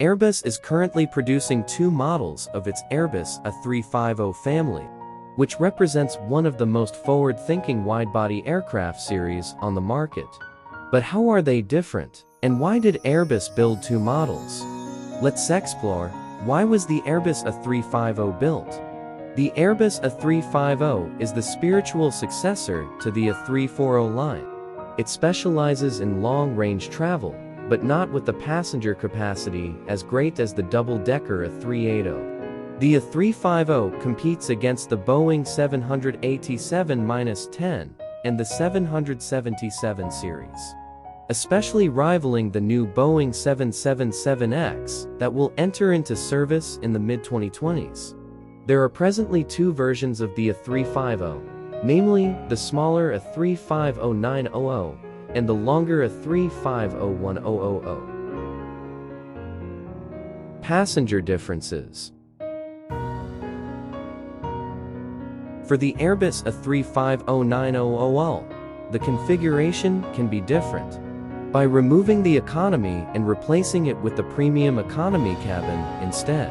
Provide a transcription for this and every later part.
Airbus is currently producing two models of its Airbus A350 family, which represents one of the most forward-thinking wide-body aircraft series on the market. But how are they different, and why did Airbus build two models? Let's explore. Why was the Airbus A350 built? The Airbus A350 is the spiritual successor to the A340 line. It specializes in long-range travel, but not with the passenger capacity as great as the double-decker A380. The A350 competes against the Boeing 787-10 and the 777 series, especially rivaling the new Boeing 777X that will enter into service in the mid-2020s. There are presently two versions of the A350, namely the smaller A350-900 and the longer A350-1000. Passenger differences. For the Airbus A350-900, the configuration can be different. By removing the economy and replacing it with the premium economy cabin instead.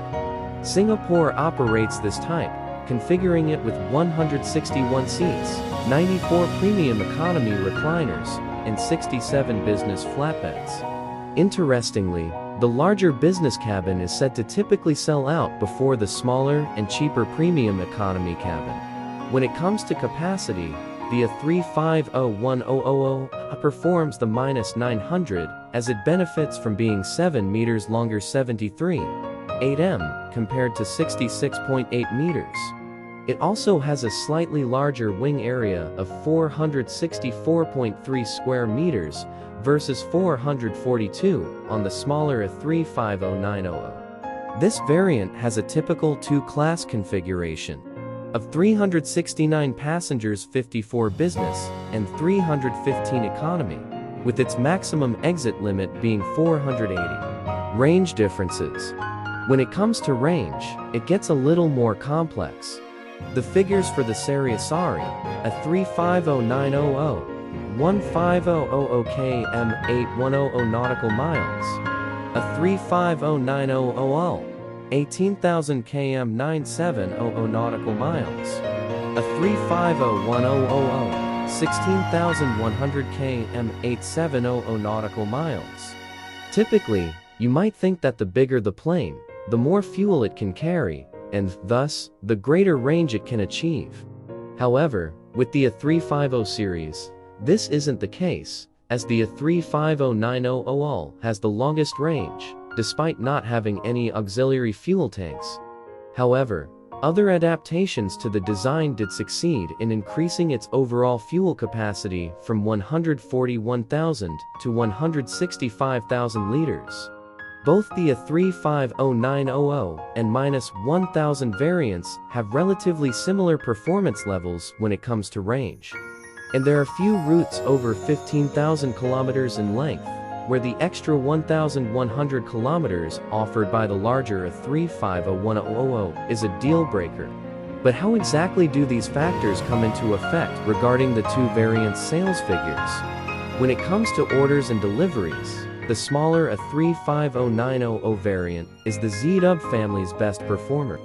Singapore operates this type, configuring it with 161 seats, 94 premium economy recliners, and 67 business flatbeds. Interestingly, the larger business cabin is said to typically sell out before the smaller and cheaper premium economy cabin. When it comes to capacity, the A350-1000 outperforms the -900 as it benefits from being 7 meters longer, 73.8 m, compared to 66.8 meters. It also has a slightly larger wing area of 464.3 square meters versus 442 on the smaller A350-900. This variant has a typical two-class configuration of 369 passengers, 54 business, and 315 economy, with its maximum exit limit being 480. Range differences. When it comes to range, it gets a little more complex. The figures for the Sariasari, A350-900, 1500 km 810 nautical miles, A350-900, 18,000 km 9700 nautical miles, A350-1000, 16,100 km 870 nautical miles. Typically, you might think that the bigger the plane, the more fuel it can carry, and thus, the greater range it can achieve. However, with the A350 series, this isn't the case, as the A350-900 has the longest range, despite not having any auxiliary fuel tanks. However, other adaptations to the design did succeed in increasing its overall fuel capacity from 141,000 to 165,000 liters. Both the A350-900 and -1000 variants have relatively similar performance levels when it comes to range. And there are few routes over 15,000 kilometers in length, where the extra 1,100 kilometers offered by the larger A350-1000 is a deal-breaker. But how exactly do these factors come into effect regarding the two variants' sales figures? When it comes to orders and deliveries, the smaller A350-900 variant is the Z-Dub family's best performer.